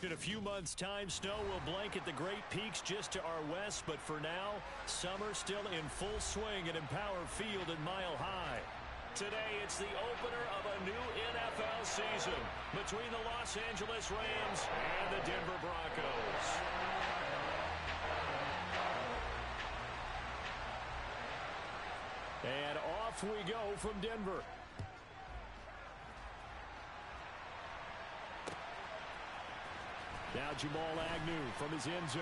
In a few months' time, snow will blanket the Great Peaks just to our west, but for now, summer still in full swing at Empower Field in Mile High. Today, it's the opener of a new NFL season between the Los Angeles Rams and the Denver Broncos. And off we go from Denver. Now Jamal Agnew from his end zone.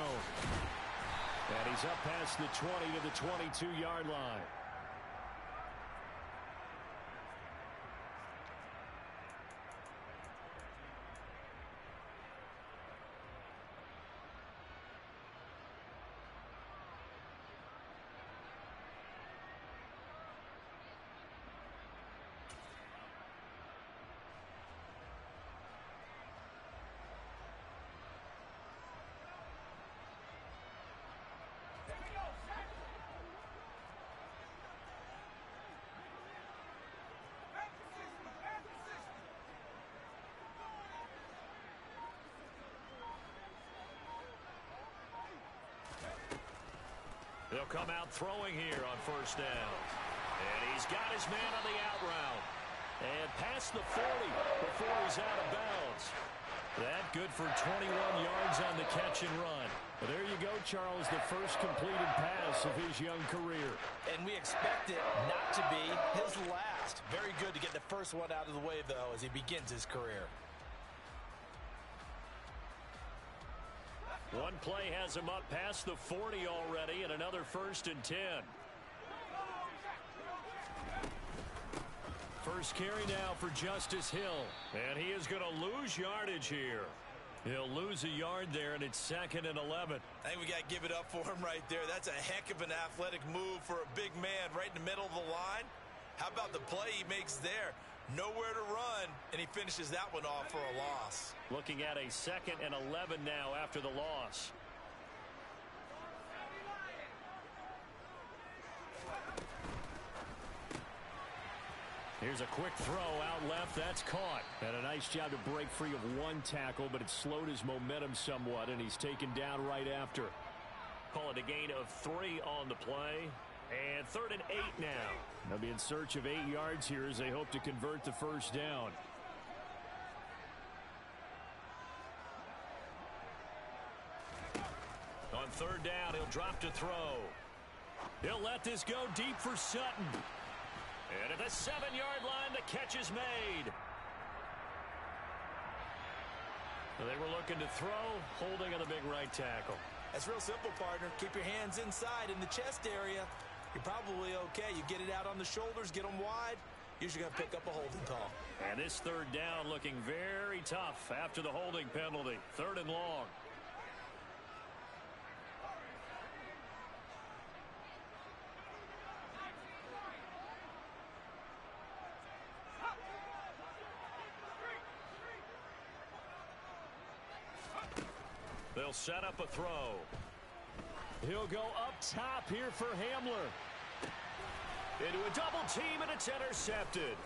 And he's up past the 20 to the 22-yard line. They'll come out throwing here on first down. And he's got his man on the out route. And past the 40 before he's out of bounds. That good for 21 yards on the catch and run. Well, there you go, Charles, the first completed pass of his young career. And we expect it not to be his last. Very good to get the first one out of the way, though, as he begins his career. One play has him up past the 40 already, and another 1st and 10. First carry now for Justice Hill, and he is going to lose yardage here. He'll lose a yard there, and it's 2nd and 11. I think we got to give it up for him right there. That's a heck of an athletic move for a big man right in the middle of the line. How about the play he makes there? Nowhere to run, and he finishes that one off for a loss. Looking at a 2nd and 11 now after the loss. Here's a quick throw out left. That's caught. And a nice job to break free of one tackle, but it slowed his momentum somewhat, and he's taken down right after. Call it a gain of 3 on the play. And 3rd and 8 now. They'll be in search of 8 yards here as they hope to convert the first down. On 3rd down, he'll drop to throw. He'll let this go deep for Sutton. And at the 7-yard line, the catch is made. They were looking to throw, holding on the big right tackle. That's real simple, partner. Keep your hands inside in the chest area. You're probably okay. You get it out on the shoulders, get them wide. Usually going to pick up a holding call. And this 3rd down looking very tough after the holding penalty. 3rd and long. They'll set up a throw. He'll go up top here for Hamler. Into a double team, and it's intercepted.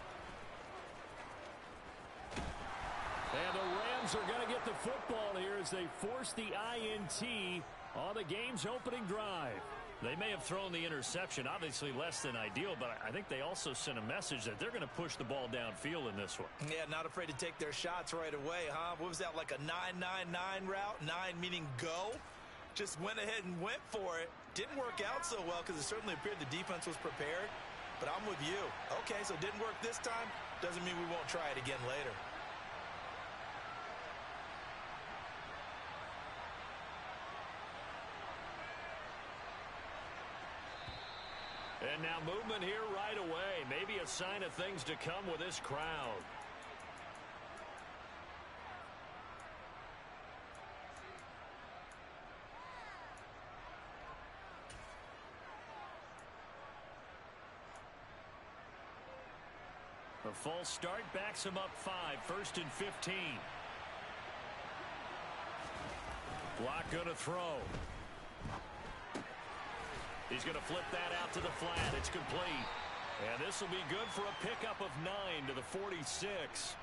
And the Rams are going to get the football here as they force the INT on the game's opening drive. They may have thrown the interception, obviously less than ideal, but I think they also sent a message that they're going to push the ball downfield in this one. Yeah, not afraid to take their shots right away, huh? What was that, like a 9-9-9 route? 9 meaning go? Just went ahead and went for it. Didn't work out so well because it certainly appeared the defense was prepared. But I'm with you. Okay, so it didn't work this time. Doesn't mean we won't try it again later. And now movement here right away. Maybe a sign of things to come with this crowd. A false start backs him up 5. 1st and 15. Block going to throw. He's going to flip that out to the flat. It's complete. And this will be good for a pickup of 9 to the 46.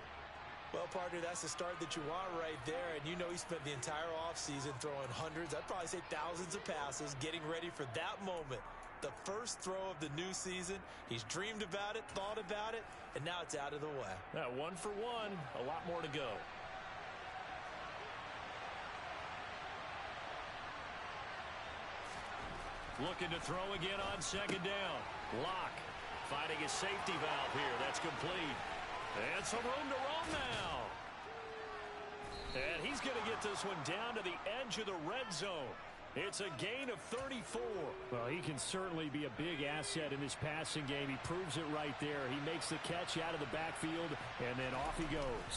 Well, partner, that's the start that you want right there. And you know he spent the entire offseason throwing hundreds, I'd probably say thousands of passes, getting ready for that moment. The first throw of the new season. He's dreamed about it, thought about it, and now it's out of the way. That 1 for 1, a lot more to go. Looking to throw again on second down. Lock finding his safety valve here. That's complete. And some room to roam now. And he's going to get this one down to the edge of the red zone. It's a gain of 34. Well, he can certainly be a big asset in this passing game. He proves it right there. He makes the catch out of the backfield, and then off he goes.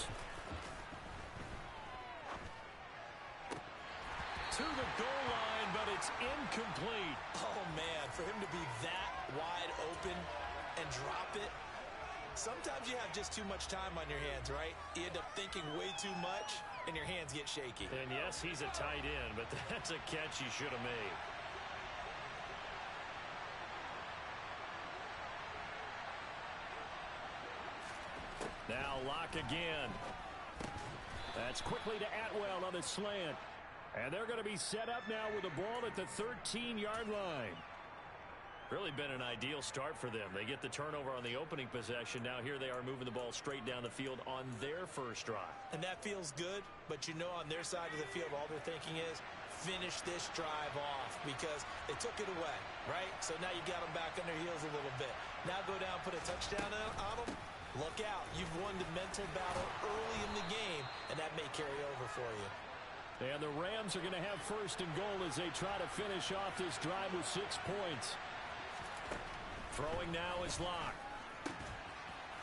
To the goal line, but it's incomplete. Oh, man, for him to be that wide open and drop it. Sometimes you have just too much time on your hands, right? You end up thinking way too much, and your hands get shaky. And yes, he's a tight end, but that's a catch he should have made. Now Lock again. That's quickly to Atwell on the slant. And they're going to be set up now with the ball at the 13-yard line. Really been an ideal start for them. They get the turnover on the opening possession. Now here they are moving the ball straight down the field on their first drive. And that feels good, but you know on their side of the field all they're thinking is finish this drive off because they took it away, right? So now you got them back on their heels a little bit. Now go down, put a touchdown on them. Look out. You've won the mental battle early in the game, and that may carry over for you. And the Rams are going to have first and goal as they try to finish off this drive with 6 points. Throwing now is Lock.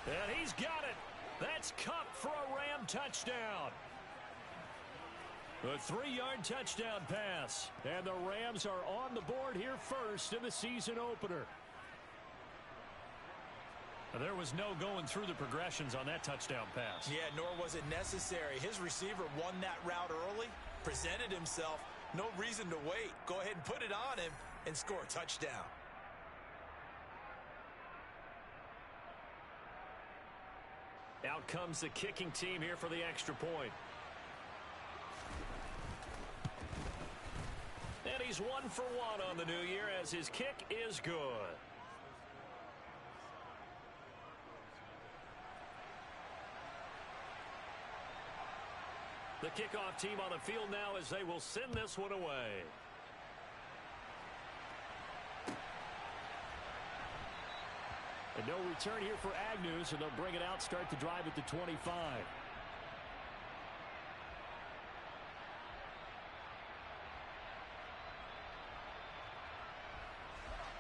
And he's got it. That's Cup for a Ram touchdown. A 3-yard touchdown pass. And the Rams are on the board here first in the season opener. There was no going through the progressions on that touchdown pass. Yeah, nor was it necessary. His receiver won that route early, presented himself. No reason to wait. Go ahead and put it on him and score a touchdown. Out comes the kicking team here for the extra point. And he's 1 for 1 on the new year as his kick is good. The kickoff team on the field now as they will send this one away. And no return here for Agnew, so they'll bring it out, start the drive at the 25.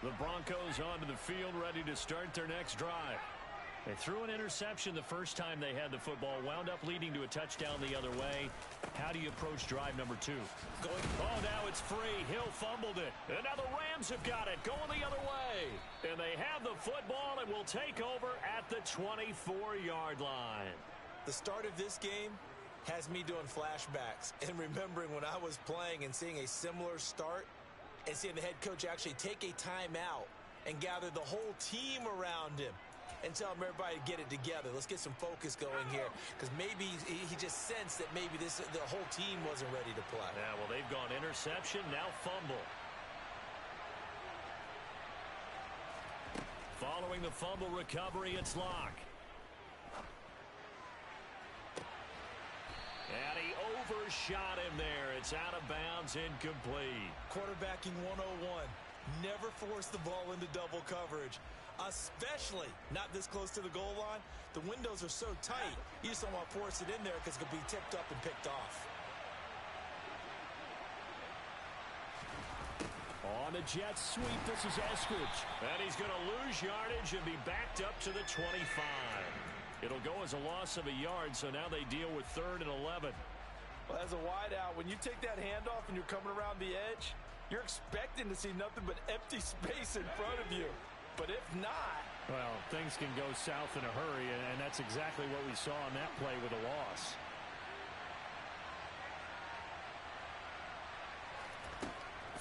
The Broncos onto the field, ready to start their next drive. They threw an interception the first time they had the football, wound up leading to a touchdown the other way. How do you approach drive number 2? Oh, now it's free. Hill fumbled it. And now the Rams have got it, going the other way. And they have the football and will take over at the 24-yard line. The start of this game has me doing flashbacks and remembering when I was playing and seeing a similar start and seeing the head coach actually take a timeout and gather the whole team around him and tell him everybody to get it together. Let's get some focus going here because maybe he just sensed that maybe the whole team wasn't ready to play. Yeah, well, they've gone interception, now fumble. Following the fumble recovery, it's Lock. And he overshot him there. It's out of bounds, incomplete. Quarterbacking 101. Never force the ball into double coverage, especially not this close to the goal line. The windows are so tight, you just don't want to force it in there because it could be tipped up and picked off. On the jet sweep, this is Eskridge. And he's going to lose yardage and be backed up to the 25. It'll go as a loss of a yard, so now they deal with 3rd and 11. Well, as a wideout, when you take that handoff and you're coming around the edge, you're expecting to see nothing but empty space in front of you. But if not... Well, things can go south in a hurry, and that's exactly what we saw on that play with a loss.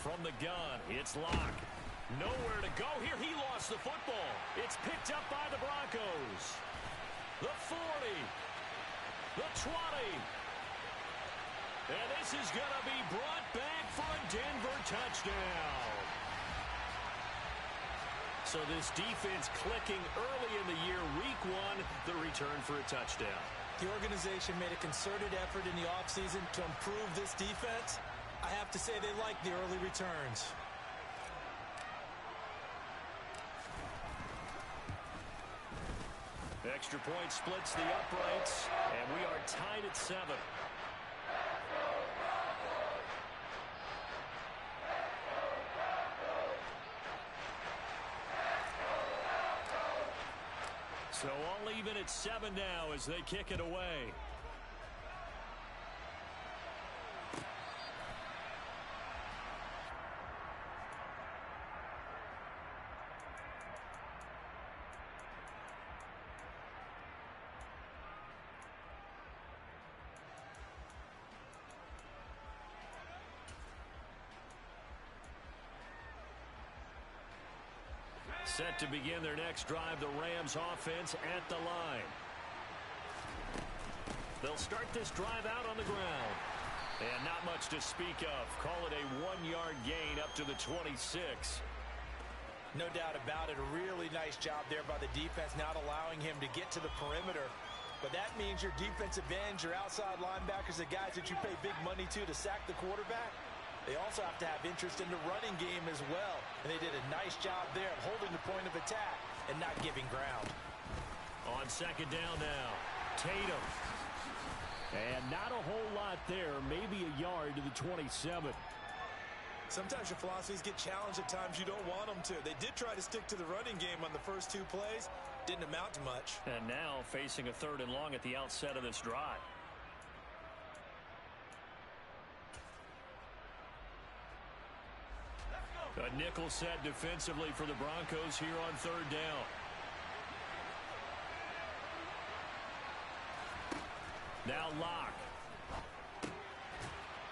From the gun, it's Lock. Nowhere to go here. He lost the football. It's picked up by the Broncos. The 40. The 20. And this is going to be brought back for a Denver touchdown. So this defense clicking early in the year, week one, the return for a touchdown. The organization made a concerted effort in the offseason to improve this defense. I have to say they like the early returns. Extra point splits the uprights, and we are tied at 7. So all even at 7 now as they kick it away. Set to begin their next drive, the Rams offense at the line. They'll start this drive out on the ground. And not much to speak of. Call it a 1-yard gain up to the 26. No doubt about it. A really nice job there by the defense, not allowing him to get to the perimeter. But that means your defensive ends, your outside linebackers, the guys that you pay big money to sack the quarterback, they also have to have interest in the running game as well. And they did a nice job there of holding the point of attack and not giving ground. On second down now, Tatum. And not a whole lot there, maybe a yard to the 27. Sometimes your philosophies get challenged at times you don't want them to. They did try to stick to the running game on the first 2 plays. Didn't amount to much. And now facing a 3rd and long at the outset of this drive. A nickel set defensively for the Broncos here on 3rd down. Now Locke.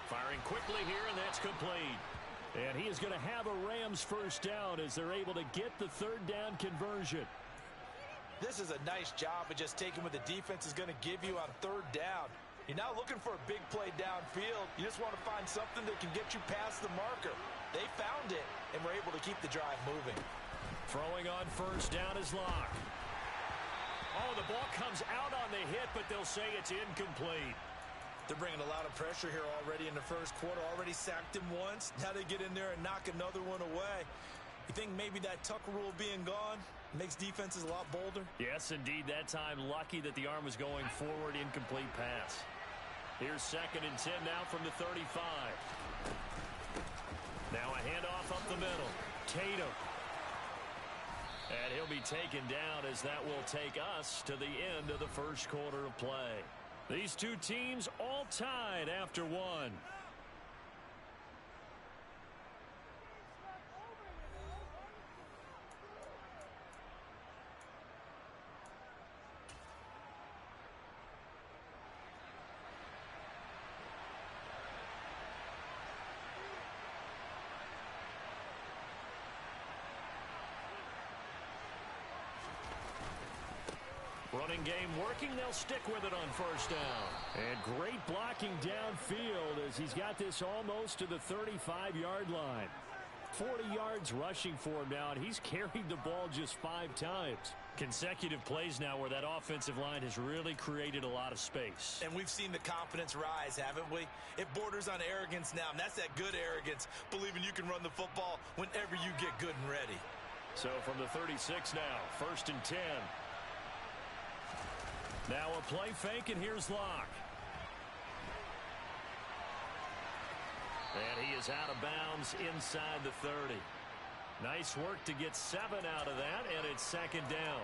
Firing quickly here, and that's complete. And he is going to have a Rams first down as they're able to get the 3rd down conversion. This is a nice job of just taking what the defense is going to give you on 3rd down. You're not looking for a big play downfield. You just want to find something that can get you past the marker. They found it and were able to keep the drive moving. Throwing on first down is Locke. Oh, the ball comes out on the hit, but they'll say it's incomplete. They're bringing a lot of pressure here already in the first quarter. Already sacked him once. Now they get in there and knock another one away. You think maybe that tuck rule being gone makes defenses a lot bolder? Yes, indeed. That time, lucky that the arm was going forward. Incomplete pass. Here's 2nd and 10 now from the 35. Now a handoff up the middle. Tatum. And he'll be taken down as that will take us to the end of the first quarter of play. These two teams all tied after 1. Running game working. They'll stick with it on first down. And great blocking downfield as he's got this almost to the 35-yard line. 40 yards rushing for him now, and he's carried the ball just 5 times. Consecutive plays now where that offensive line has really created a lot of space. And we've seen the confidence rise, haven't we? It borders on arrogance now, and that's that good arrogance, believing you can run the football whenever you get good and ready. So from the 36 now, 1st and 10. Now a play fake, and here's Locke. And he is out of bounds inside the 30. Nice work to get 7 out of that, and it's 2nd down.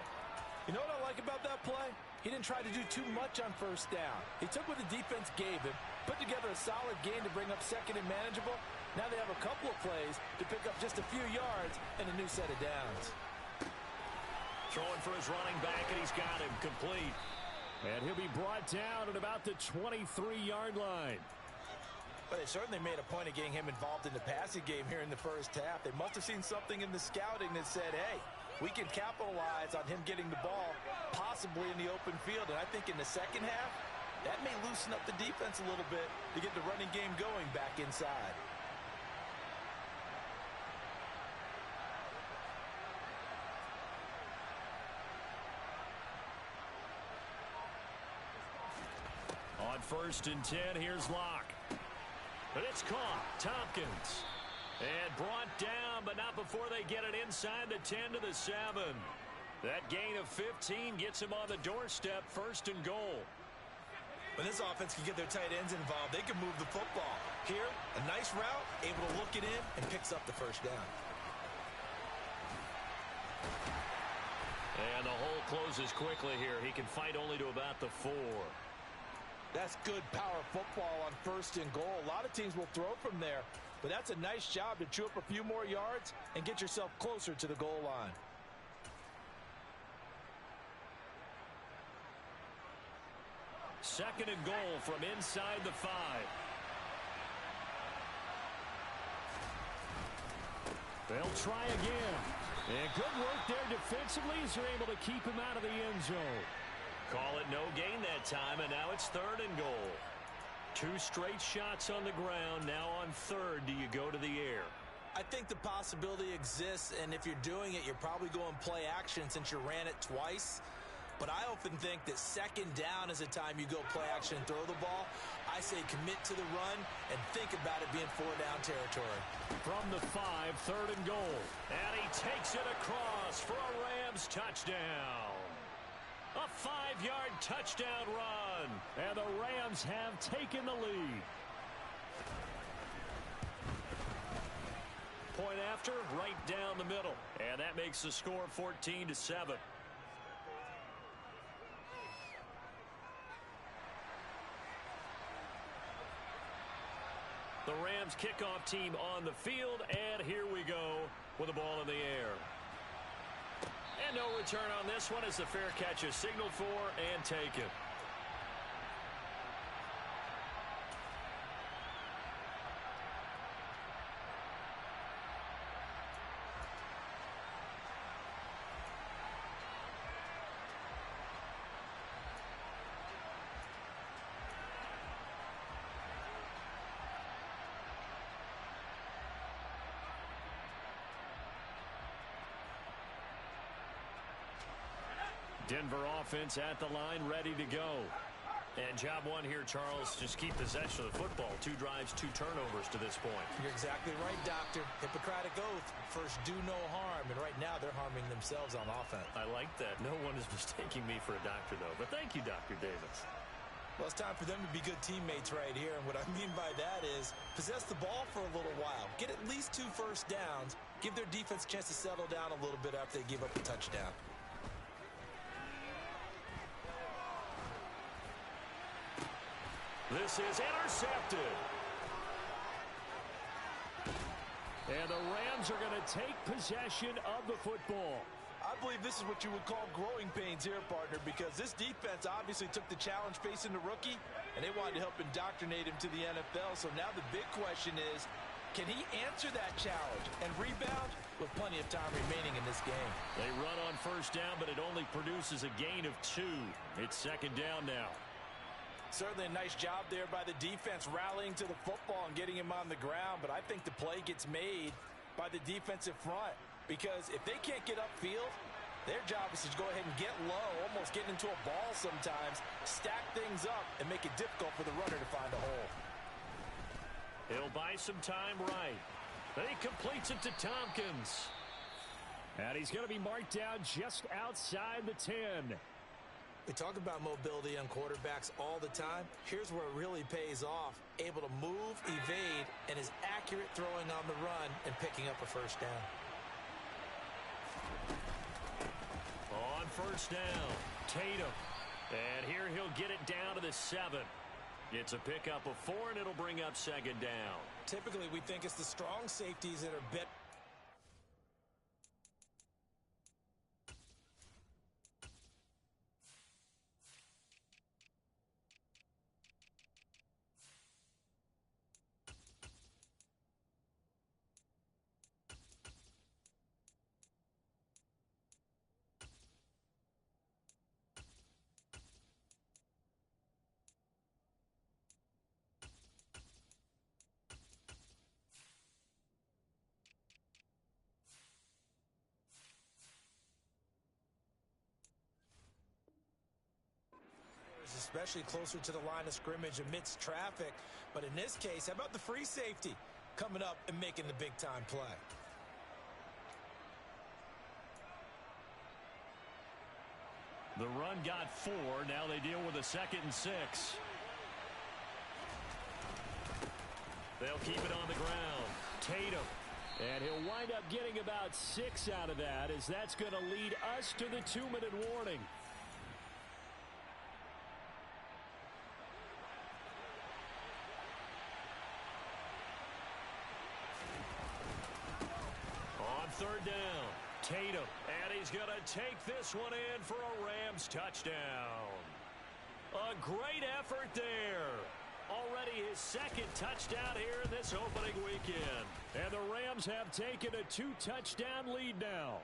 You know what I like about that play? He didn't try to do too much on first down. He took what the defense gave him, put together a solid game to bring up 2nd and manageable. Now they have a couple of plays to pick up just a few yards and a new set of downs. Throwing for his running back, and he's got him complete. And he'll be brought down at about the 23-yard line. But they certainly made a point of getting him involved in the passing game here in the first half. They must have seen something in the scouting that said, hey, we can capitalize on him getting the ball possibly in the open field. And I think in the second half, That may loosen up the defense a little bit to get the running game going back inside. On 1st and 10, here's Locke. But it's caught. Tompkins. And brought down, but not before they get it inside the 10 to the 7. That gain of 15 gets him on the doorstep, 1st and goal. When this offense can get their tight ends involved, they can move the football. Here, a nice route, able to look it in, and picks up the 1st down. And the hole closes quickly here. He can fight only to about the 4. That's good power football on 1st and goal. A lot of teams will throw from there, but that's a nice job to chew up a few more yards and get yourself closer to the goal line. Second and goal from inside the 5. They'll try again. And good work there defensively as they're able to keep him out of the end zone. Call it no gain that time, and now it's 3rd and goal. 2 straight shots on the ground. Now on 3rd, do you go to the air? I think the possibility exists, and if you're doing it, you're probably going play action since you ran it twice. But I often think that 2nd down is a time you go play action and throw the ball. I say commit to the run and think about it being 4-down territory. From the 5, 3rd and goal. And he takes it across for a Rams touchdown. A 5-yard touchdown run. And the Rams have taken the lead. Point after, right down the middle. And that makes the score 14-7. The Rams kickoff team on the field, and here we go with the ball in the air. And no return on this one as the fair catch is signaled for and taken. Denver offense at the line, ready to go. And job one here, Charles, just keep possession of the football. 2 drives, 2 turnovers to this point. You're exactly right, Doctor. Hippocratic oath. First, do no harm. And right now, they're harming themselves on offense. I like that. No one is mistaking me for a doctor, though. But thank you, Dr. Davis. Well, it's time for them to be good teammates right here. And what I mean by that is possess the ball for a little while. Get at least 2 first downs. Give their defense a chance to settle down a little bit after they give up a touchdown. This is intercepted. And the Rams are going to take possession of the football. I believe this is what you would call growing pains here, partner, because this defense obviously took the challenge facing the rookie, and they wanted to help indoctrinate him to the NFL. So now the big question is, can he answer that challenge and rebound with plenty of time remaining in this game? They run on 1st down, but it only produces a gain of 2. It's 2nd down now. Certainly a nice job there by the defense rallying to the football and getting him on the ground, but I think the play gets made by the defensive front because if they can't get upfield, their job is to go ahead and get low, almost get into a ball sometimes, stack things up, and make it difficult for the runner to find a hole. He'll buy some time right. Then he completes it to Tompkins. And he's going to be marked down just outside the 10. We talk about mobility on quarterbacks all the time. Here's where it really pays off. Able to move, evade, and is accurate throwing on the run and picking up a 1st down. On 1st down, Tatum. And here he'll get it down to the 7. It's a pickup of 4, and it'll bring up 2nd down. Typically, we think it's the strong safeties that are bit. especially closer to the line of scrimmage amidst traffic. But in this case, how about the free safety coming up and making the big-time play? The run got 4. Now they deal with a 2nd and 6. They'll keep it on the ground. Tatum. And he'll wind up getting about 6 out of that, as that's going to lead us to the 2-minute warning. On 3rd down, Tatum. And he's going to take this one in for a Rams touchdown. A great effort there. Already his 2nd touchdown here in this opening weekend. And the Rams have taken a 2-touchdown lead now.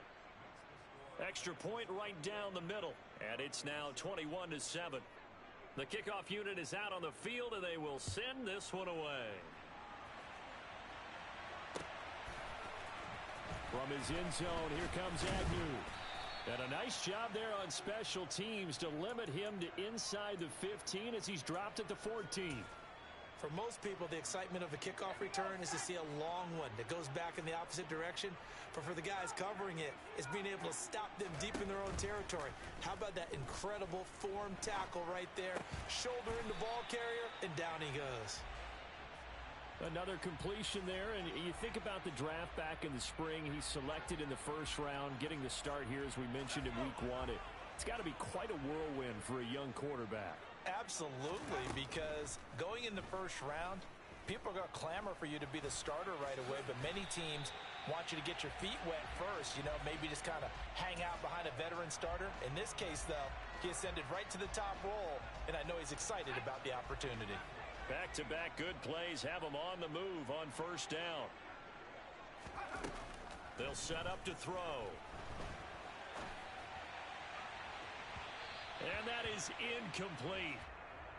Extra point right down the middle. And it's now 21-7. The kickoff unit is out on the field, and they will send this one away. From his end zone, here comes Agnew. And a nice job there on special teams to limit him to inside the 15 as he's dropped at the 14. For most people, the excitement of a kickoff return is to see a long one that goes back in the opposite direction. But for the guys covering it, it's being able to stop them deep in their own territory. How about that incredible form tackle right there? Shoulder in the ball carrier, and down he goes. Another completion there, and you think about the draft back in the spring. He's selected in the 1st round, getting the start here, as we mentioned, in week 1. It's got to be quite a whirlwind for a young quarterback. Absolutely, because going in the 1st round, people are going to clamor for you to be the starter right away, but many teams want you to get your feet wet first, maybe just kind of hang out behind a veteran starter. In this case, though, he ascended right to the top role, and I know he's excited about the opportunity. Back-to-back good plays have him on the move on 1st down. They'll set up to throw. And that is incomplete.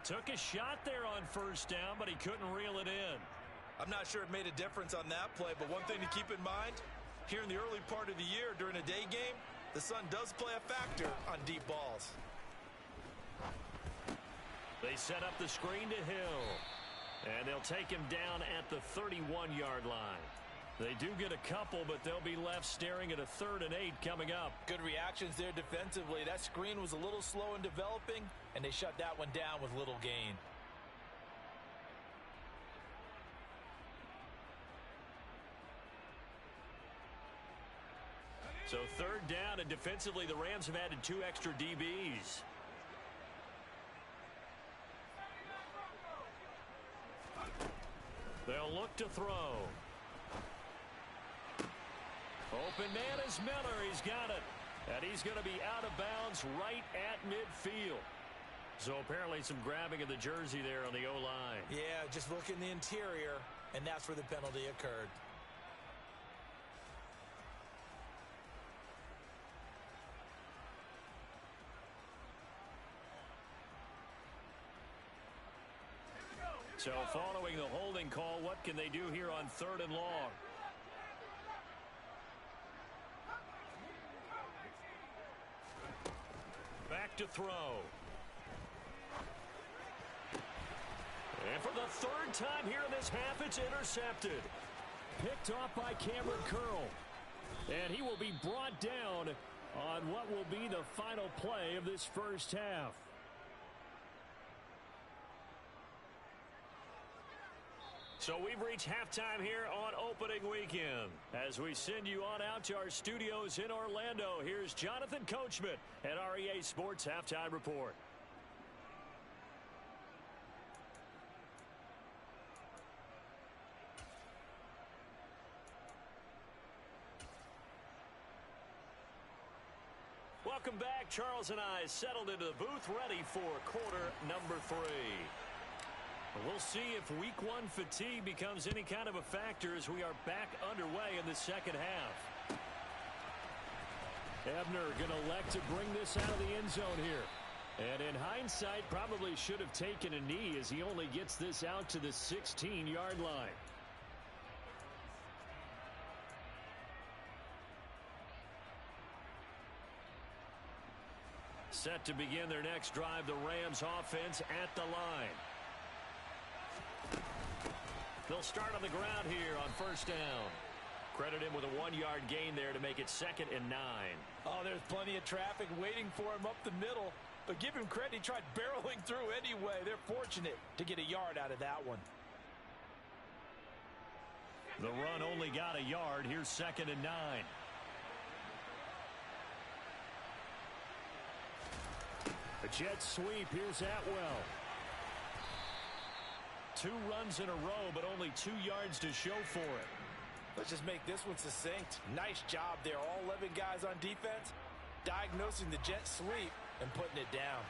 Took a shot there on 1st down, but he couldn't reel it in. I'm not sure it made a difference on that play, but one thing to keep in mind, here in the early part of the year during a day game, the sun does play a factor on deep balls. They set up the screen to Hill. And they'll take him down at the 31-yard line. They do get a couple, but they'll be left staring at a 3rd and 8 coming up. Good reactions there defensively. That screen was a little slow in developing, and they shut that one down with little gain. So 3rd down, and defensively the Rams have added 2 extra DBs. They'll look to throw. Open man is Miller. He's got it. And he's going to be out of bounds right at midfield. So apparently some grabbing of the jersey there on the O-line. Yeah, just look in the interior, and that's where the penalty occurred. So following the holding call, what can they do here on 3rd and long? Back to throw. And for the 3rd time here in this half, it's intercepted. Picked off by Cameron Curl. And he will be brought down on what will be the final play of this 1st half. So we've reached halftime here on opening weekend. As we send you on out to our studios in Orlando, here's Jonathan Coachman at REA Sports Halftime Report. Welcome back. Charles and I settled into the booth, ready for quarter number 3. We'll see if week 1 fatigue becomes any kind of a factor as we are back underway in the 2nd half. Ebner going to elect to bring this out of the end zone here. And in hindsight, probably should have taken a knee as he only gets this out to the 16-yard line. Set to begin their next drive, the Rams offense at the line. They'll start on the ground here on first down. Credit him with a 1-yard gain there to make it 2nd and 9. Oh, there's plenty of traffic waiting for him up the middle. But give him credit, he tried barreling through anyway. They're fortunate to get a yard out of that one. The run only got a yard. Here's 2nd and 9. A jet sweep. Here's Atwell. 2 runs in a row, but only 2 yards to show for it. Let's just make this one succinct. Nice job there. All 11 guys on defense diagnosing the jet sweep and putting it down.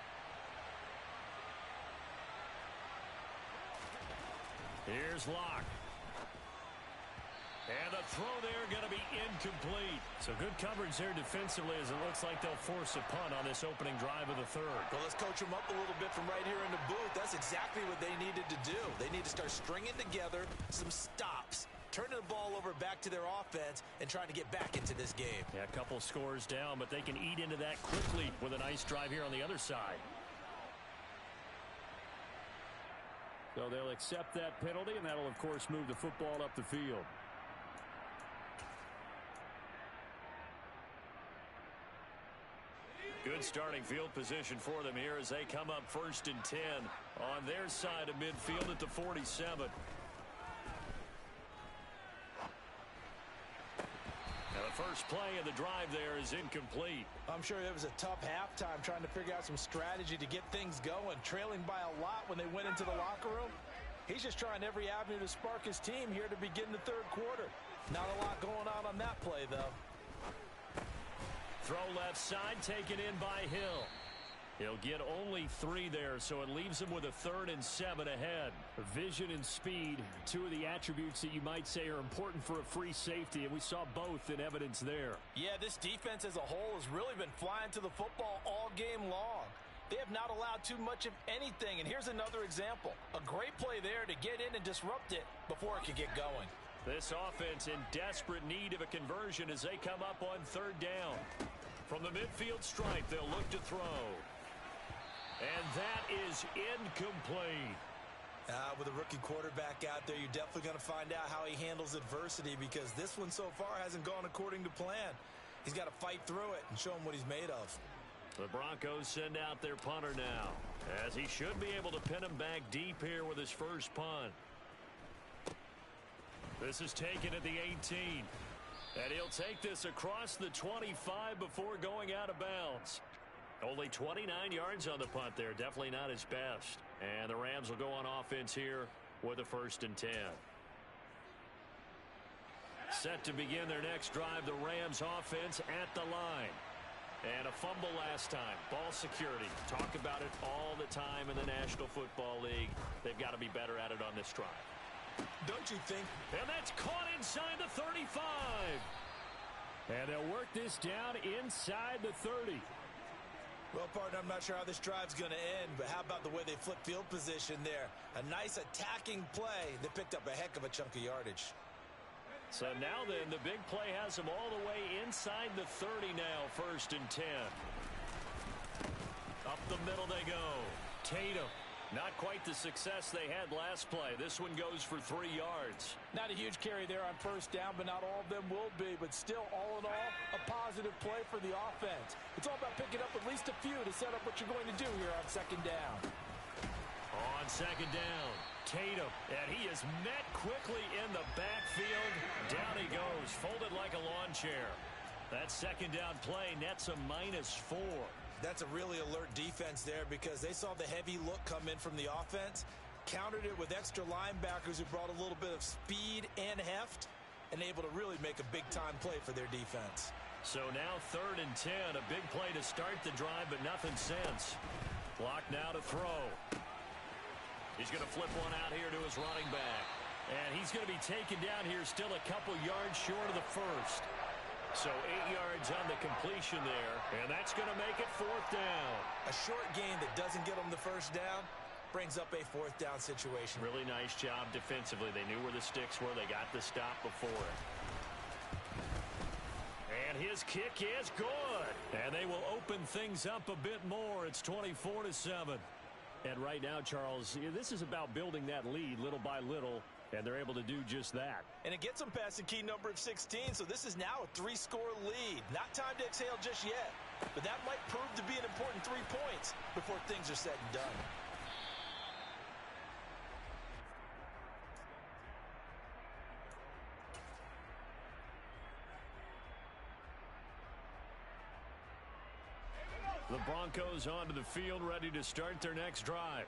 Here's Locke. And the throw there going to be incomplete. So good coverage there defensively as it looks like they'll force a punt on this opening drive of the 3rd. Well, let's coach them up a little bit from right here in the booth. That's exactly what they needed to do. They need to start stringing together some stops, turning the ball over back to their offense, and trying to get back into this game. Yeah, a couple scores down, but they can eat into that quickly with a nice drive here on the other side. So they'll accept that penalty, and that'll, of course, move the football up the field. Good starting field position for them here as they come up 1st and 10 on their side of midfield at the 47. Now the first play of the drive there is incomplete. I'm sure it was a tough halftime trying to figure out some strategy to get things going, trailing by a lot when they went into the locker room. He's just trying every avenue to spark his team here to begin the 3rd quarter. Not a lot going on that play, though. Throw left side, taken in by Hill. He'll get only 3 there, so it leaves him with a 3rd and 7 ahead. Vision and speed, 2 of the attributes that you might say are important for a free safety, and we saw both in evidence there. Yeah, this defense as a whole has really been flying to the football all game long. They have not allowed too much of anything, and here's another example. A great play there to get in and disrupt it before it could get going. This offense in desperate need of a conversion as they come up on 3rd down. From the midfield stripe, they'll look to throw. And that is incomplete. With a rookie quarterback out there, you're definitely going to find out how he handles adversity because this one so far hasn't gone according to plan. He's got to fight through it and show him what he's made of. The Broncos send out their punter now, as he should be able to pin him back deep here with his first punt. This is taken at the 18. And he'll take this across the 25 before going out of bounds. Only 29 yards on the punt there. Definitely not his best. And the Rams will go on offense here with a 1st and 10. Set to begin their next drive, the Rams offense at the line. And a fumble last time. Ball security. Talk about it all the time in the National Football League. They've got to be better at it on this drive. Don't you think? And that's caught inside the 35. And they'll work this down inside the 30. Well, partner, I'm not sure how this drive's going to end, but how about the way they flip field position there? A nice attacking play that picked up a heck of a chunk of yardage. So now then, the big play has them all the way inside the 30 now, 1st and 10. Up the middle they go. Tatum. Not quite the success they had last play. This one goes for 3 yards. Not a huge carry there on 1st down, but not all of them will be. But still, all in all, a positive play for the offense. It's all about picking up at least a few to set up what you're going to do here on 2nd down. On 2nd down, Tatum. And he is met quickly in the backfield. Down he goes, folded like a lawn chair. That 2nd down play nets a -4. That's a really alert defense there because they saw the heavy look come in from the offense, countered it with extra linebackers who brought a little bit of speed and heft, and able to really make a big-time play for their defense. So now 3rd and 10, a big play to start the drive, but nothing since. Clock now to throw. He's going to flip one out here to his running back. And he's going to be taken down here still a couple yards short of the 1st. So 8 yards on the completion there, and that's going to make it 4th down. A short gain that doesn't get them the 1st down brings up a 4th down situation. Really nice job defensively. They knew where the sticks were. They got the stop before it. And his This kick is good. And they will open things up a bit more. It's 24-7. And right now, Charles, this is about building that lead little by little, and they're able to do just that. And it gets them past the key number of 16, so this is now a 3-score lead. Not time to exhale just yet, but that might prove to be an important 3 points before things are said and done. The Broncos onto the field, ready to start their next drive.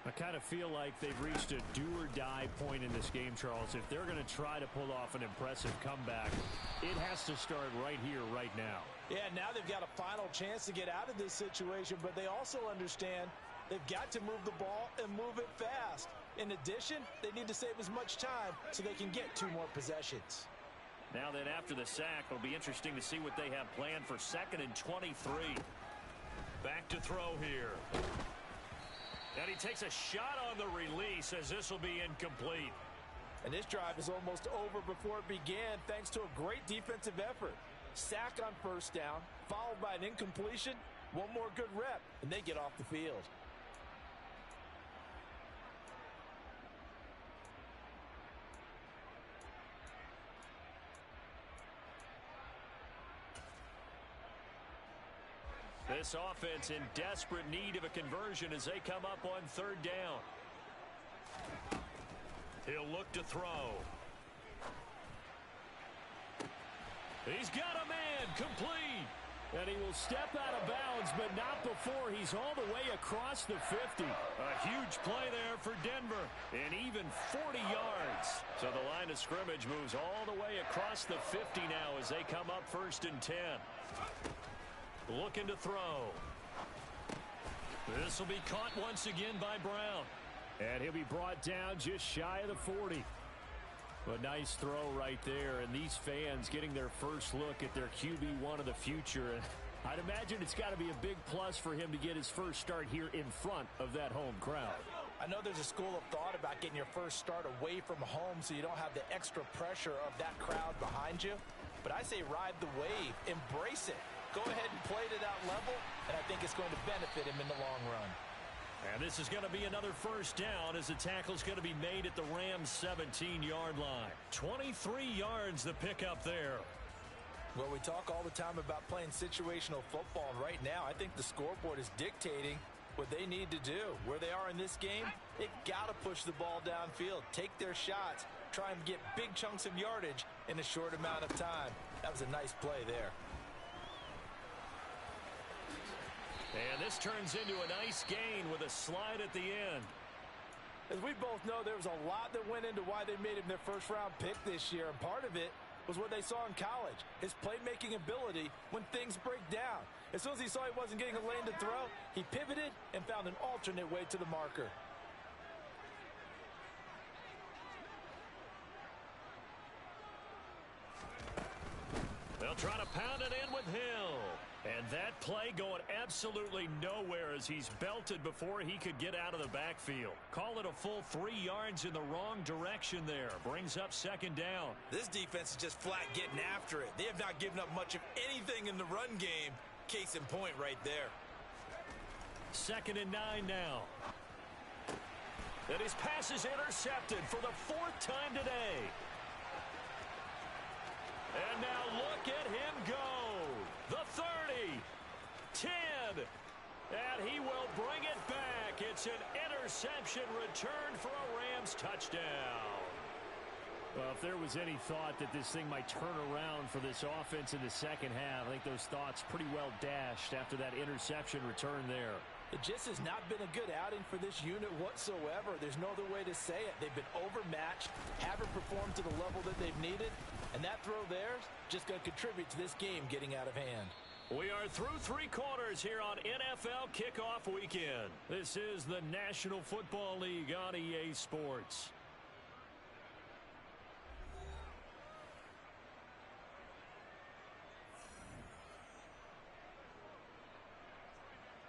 I kind of feel like they've reached a do-or-die point in this game, Charles. If they're going to try to pull off an impressive comeback, it has to start right here, right now. Yeah, now they've got a final chance to get out of this situation, but they also understand they've got to move the ball and move it fast. In addition, they need to save as much time so they can get 2 more possessions. Now then, after the sack, it'll be interesting to see what they have planned for 2nd and 23. Back to throw here. And he takes a shot on the release as this will be incomplete. And this drive is almost over before it began thanks to a great defensive effort. Sack on 1st down, followed by an incompletion, 1 more good rep, and they get off the field. This offense in desperate need of a conversion as they come up on 3rd down. He'll look to throw. He's got a man, complete. And he will step out of bounds, but not before he's all the way across the 50. A huge play there for Denver, and even 40 yards. So the line of scrimmage moves all the way across the 50 now as they come up 1st and 10. Looking to throw. This will be caught once again by Brown. And he'll be brought down just shy of the 40. A nice throw right there. And these fans getting their first look at their QB1 of the future. And I'd imagine it's got to be a big plus for him to get his first start here in front of that home crowd. I know there's a school of thought about getting your first start away from home so you don't have the extra pressure of that crowd behind you. But I say ride the wave. Embrace it. Go ahead and play to that level, and I think it's going to benefit him in the long run. And this is going to be another 1st down as the tackle's going to be made at the Rams' 17-yard line. 23 yards the pickup there. Well, we talk all the time about playing situational football, and right now I think the scoreboard is dictating what they need to do. Where they are in this game, they've got to push the ball downfield, take their shots, try and get big chunks of yardage in a short amount of time. That was a nice play there. And this turns into a nice gain with a slide at the end. As we both know, there was a lot that went into why they made him their first-round pick this year, and part of it was what they saw in college, his playmaking ability when things break down. As soon as he saw he wasn't getting a lane to throw, he pivoted and found an alternate way to the marker. They'll try to pound it in with Hill. And that play going absolutely nowhere as he's belted before he could get out of the backfield. Call it a full 3 yards in the wrong direction there. Brings up 2nd down. This defense is just flat getting after it. They have not given up much of anything in the run game. Case in point right there. 2nd and 9 now. And his pass is intercepted for the 4th time today. And now look at him go. The 30, 10, and he will bring it back. It's an interception return for a Rams touchdown. Well, if there was any thought that this thing might turn around for this offense in the 2nd half, I think those thoughts pretty well dashed after that interception return there. It just has not been a good outing for this unit whatsoever. There's no other way to say it. They've been overmatched, haven't performed to the level that they've needed, and that throw there is just going to contribute to this game getting out of hand. We are through 3 quarters here on NFL Kickoff Weekend. This is the National Football League on EA Sports.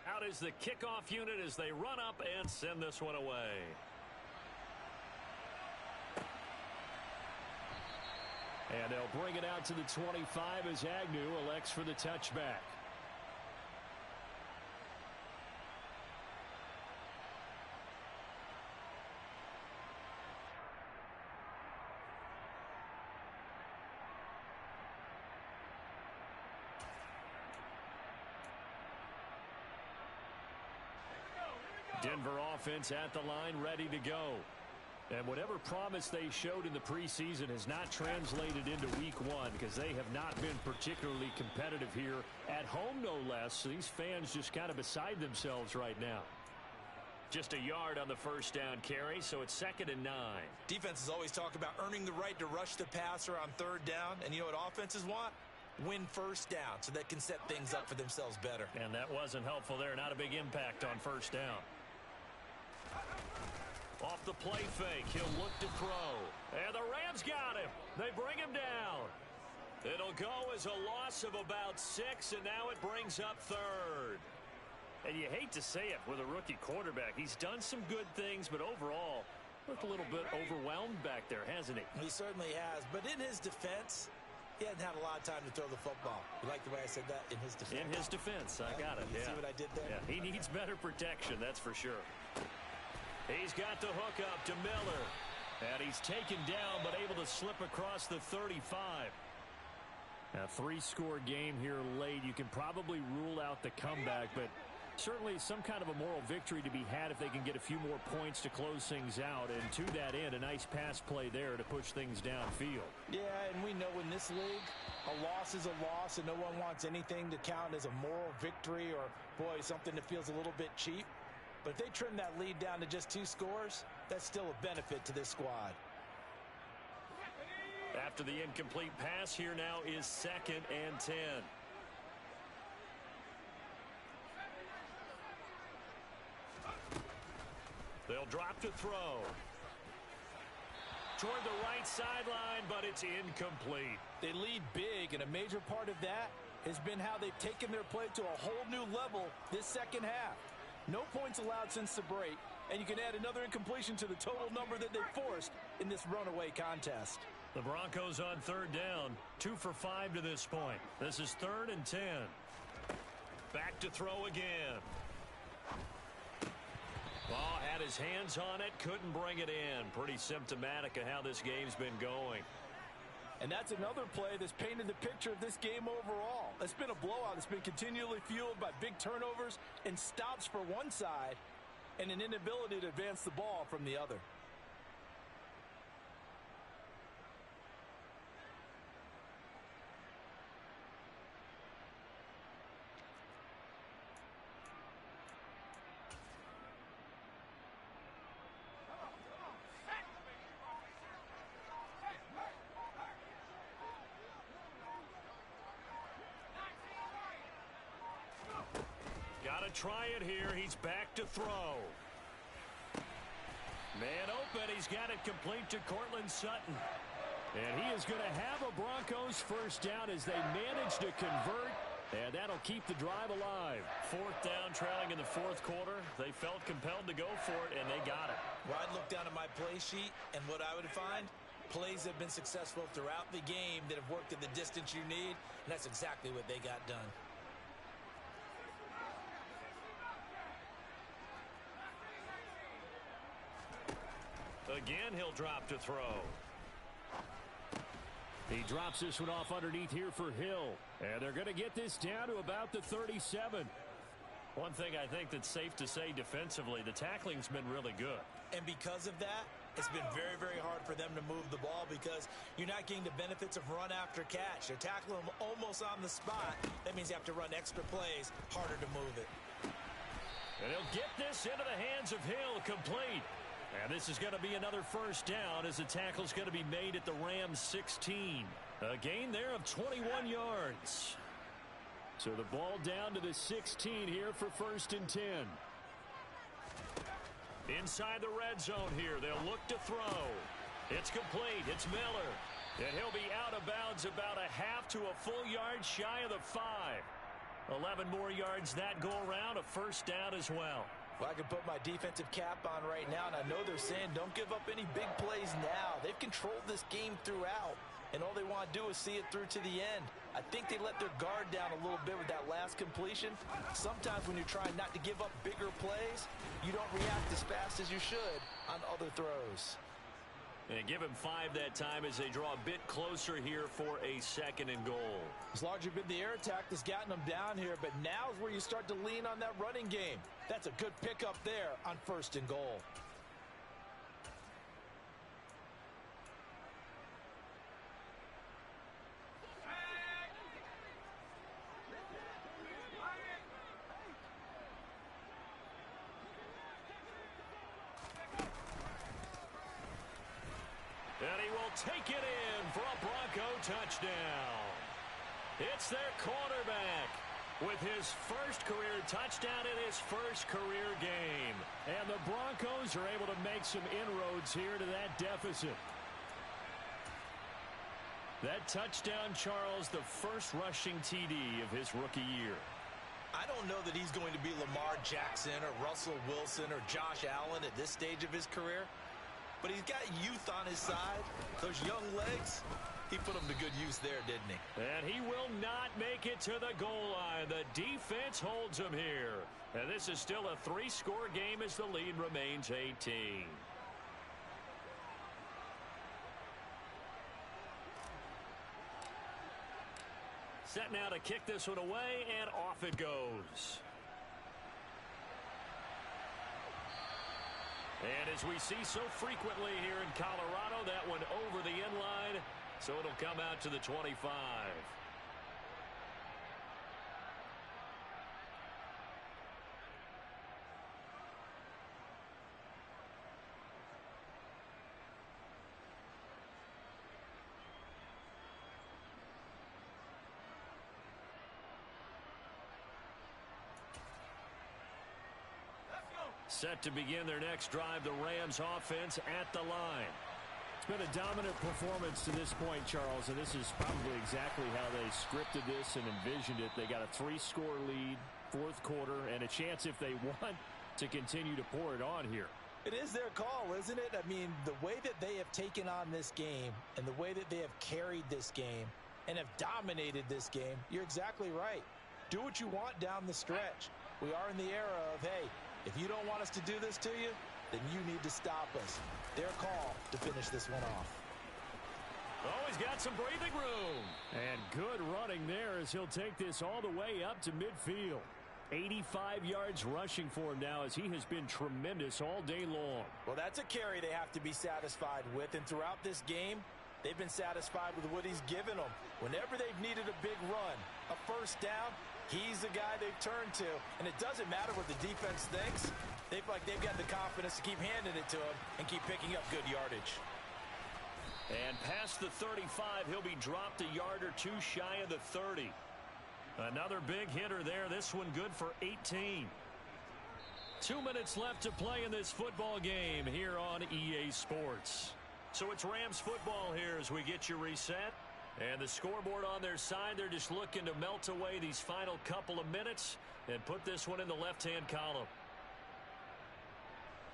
Out is the kickoff unit as they run up and send this one away. And And they'll bring it out to the 25 as Agnew elects for the touchback. Denver offense at the line, ready to go. And whatever promise they showed in the preseason has not translated into week one because they have not been particularly competitive here at home, no less. These fans just kind of beside themselves right now. Just a yard on the first down carry, so it's 2nd and 9. Defenses always talk about earning the right to rush the passer on 3rd down. And you know what offenses want? Win first down so they can set things up for themselves better. And that wasn't helpful there. Not a big impact on first down. Off the play fake, he'll look to throw. And the Rams got him. They bring him down. It'll go as a loss of about 6, and now it brings up 3rd. And you hate to say it with a rookie quarterback. He's done some good things, but overall, looked a little bit overwhelmed back there, hasn't he? He certainly has. But in his defense, he hadn't had a lot of time to throw the football. You like the way I said that? In his defense. In his defense. I got it. You see what I did there? Yeah, he needs better protection, that's for sure. He's got the hook up to Miller. And he's taken down, but able to slip across the 35. A 3-score game here late. You can probably rule out the comeback, but certainly some kind of a moral victory to be had if they can get a few more points to close things out. And to that end, a nice pass play there to push things downfield. Yeah, and we know in this league, a loss is a loss, and no one wants anything to count as a moral victory or, boy, something that feels a little bit cheap. But if they trim that lead down to just 2 scores, that's still a benefit to this squad. After the incomplete pass, here now is 2nd and 10. They'll drop to throw. Toward the right sideline, but it's incomplete. They lead big, and a major part of that has been how they've taken their play to a whole new level this second half. No points allowed since the break, and you can add another incompletion to the total number that they forced in this runaway contest. The Broncos on 3rd down, 2 for 5 to this point. This is 3rd and 10. Back to throw again. Ball had his hands on it, couldn't bring it in. Pretty symptomatic of how this game's been going. And that's another play that's painted the picture of this game overall. It's been a blowout. It's been continually fueled by big turnovers and stops for one side and an inability to advance the ball from the other. Try it here. He's back to throw. Man open. He's got it complete to Cortland Sutton. And he is going to have a Broncos first down as they manage to convert. And that'll keep the drive alive. 4th down, trailing in the 4th quarter. They felt compelled to go for it, and they got it. Well, I'd look down at my play sheet, and what I would find, plays have been successful throughout the game that have worked at the distance you need, and that's exactly what they got done. Again, he'll drop to throw. He drops this one off underneath here for Hill. And they're going to get this down to about the 37. One thing I think that's safe to say defensively, the tackling's been really good. And because of that, it's been very, very hard for them to move the ball because you're not getting the benefits of run after catch. They're tackling them almost on the spot. That means you have to run extra plays, harder to move it. And he'll get this into the hands of Hill, complete. And this is going to be another first down as the tackle's going to be made at the Rams 16. A gain there of 21 yards. So the ball down to the 16 here for 1st and 10. Inside the red zone here, they'll look to throw. It's complete. It's Miller. And he'll be out of bounds about a half to a full yard shy of the 5. 11 more yards that go around, a first down as well. Well, I can put my defensive cap on right now, and I know they're saying don't give up any big plays now. They've controlled this game throughout. and all they want to do is see it through to the end. I think they let their guard down a little bit with that last completion. Sometimes when you're trying not to give up bigger plays, you don't react as fast as you should on other throws. And give him 5 that time as they draw a bit closer here for a 2nd and goal. It's largely been the air attack that's gotten them down here, but now is where you start to lean on that running game. That's a good pickup there on 1st and goal. And he will take it in for a Bronco touchdown. It's their quarterback with his first career touchdown in his first career game. And the Broncos are able to make some inroads here to that deficit. That touchdown, Charles, the first rushing TD of his rookie year. I don't know that he's going to be Lamar Jackson or Russell Wilson or Josh Allen at this stage of his career. But he's got youth on his side. Those young legs, he put them to good use there, didn't he? And he will not make it to the goal line. The defense holds him here. And this is still a 3-score game as the lead remains 18. Set now to kick this one away, and off it goes. And as we see so frequently here in Colorado, that one over the end line, so it'll come out to the 25. Set to begin their next drive, the Rams offense at the line. It's been a dominant performance to this point, Charles, and this is probably exactly how they scripted this and envisioned it. They got a 3-score lead, 4th quarter, and a chance if they want to continue to pour it on here. It is their call, isn't it? I mean, the way that they have taken on this game and the way that they have carried this game and have dominated this game, you're exactly right. Do what you want down the stretch. We are in the era of, hey, if you don't want us to do this to you, then you need to stop us. Their call to finish this one off. Oh, he's got some breathing room. And good running there as he'll take this all the way up to midfield. 85 yards rushing for him now as he has been tremendous all day long. Well, that's a carry they have to be satisfied with. And throughout this game, they've been satisfied with what he's given them. Whenever they've needed a big run, a first down, he's the guy they've turned to. And it doesn't matter what the defense thinks. They feel like they've got the confidence to keep handing it to him and keep picking up good yardage. And past the 35, he'll be dropped a yard or two shy of the 30. Another big hitter there. This one good for 18. 2 minutes left to play in this football game here on EA Sports. So it's Rams football here as we get you reset. And the scoreboard on their side, they're just looking to melt away these final couple of minutes and put this one in the left-hand column.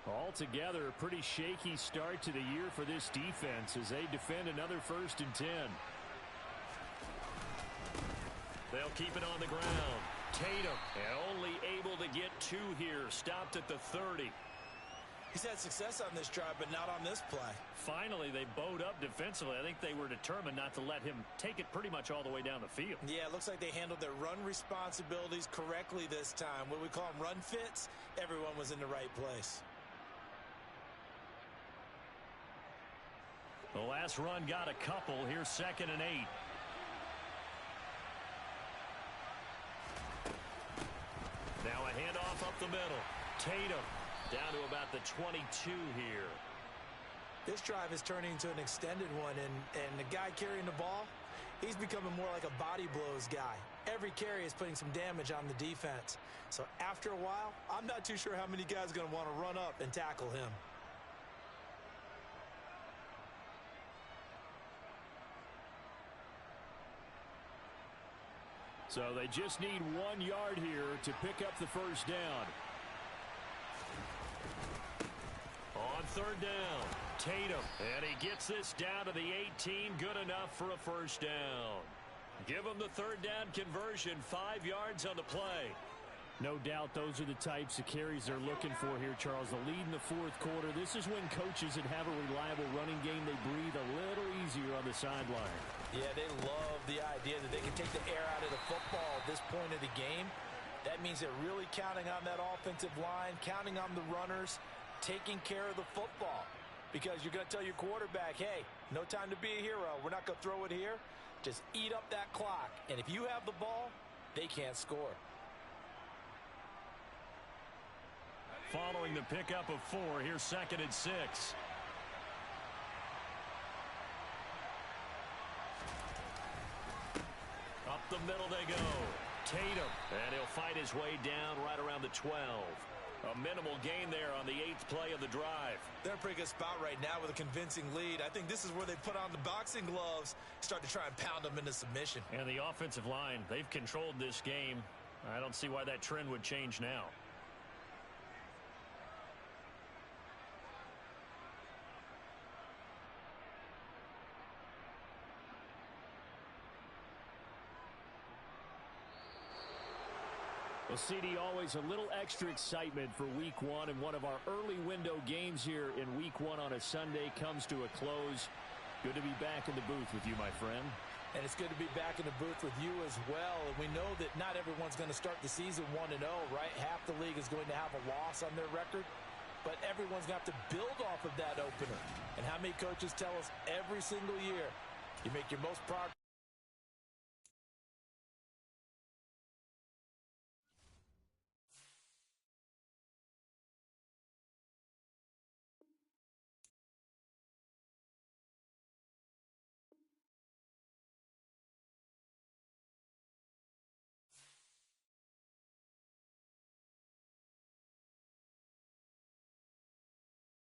Altogether, a pretty shaky start to the year for this defense as they defend another 1st and 10. They'll keep it on the ground. Tatum, and only able to get 2 here. Stopped at the 30. He's had success on this drive, but not on this play. Finally, they bowed up defensively. I think they were determined not to let him take it pretty much all the way down the field. Yeah, it looks like they handled their run responsibilities correctly this time. What we call them run fits, everyone was in the right place. The last run got a couple. Here's 2nd and 8. Now a handoff up the middle. Tatum down to about the 22 here. This drive is turning into an extended one, and the guy carrying the ball, he's becoming more like a body blows guy. Every carry is putting some damage on the defense. So after a while, I'm not too sure how many guys are going to want to run up and tackle him. So they just need 1 yard here to pick up the first down. On 3rd down. Tatum, and he gets this down to the 18, good enough for a first down. Give him the third down conversion, 5 yards on the play. No doubt those are the types of carries they're looking for here, Charles. The lead in the fourth quarter. This is when coaches that have a reliable running game, they breathe a little easier on the sideline. Yeah, they love the idea that they can take the air out of the football at this point of the game. That means they're really counting on that offensive line, counting on the runners, taking care of the football. Because you're going to tell your quarterback, hey, no time to be a hero. We're not going to throw it here. Just eat up that clock. And if you have the ball, they can't score. Following the pickup of 4, here's 2nd and 6. Up the middle they go. Tatum, and he'll fight his way down right around the 12. A minimal gain there on the 8th play of the drive. They're in a pretty good spot right now with a convincing lead. I think this is where they put on the boxing gloves, start to try and pound them into submission. And the offensive line, they've controlled this game. I don't see why that trend would change now. Well, CD, always a little extra excitement for Week 1, and one of our early window games here in Week 1 on a Sunday comes to a close. Good to be back in the booth with you, my friend. And it's good to be back in the booth with you as well. And we know that not everyone's going to start the season 1-0, right? Half the league is going to have a loss on their record. But everyone's going to have to build off of that opener. And how many coaches tell us every single year, you make your most progress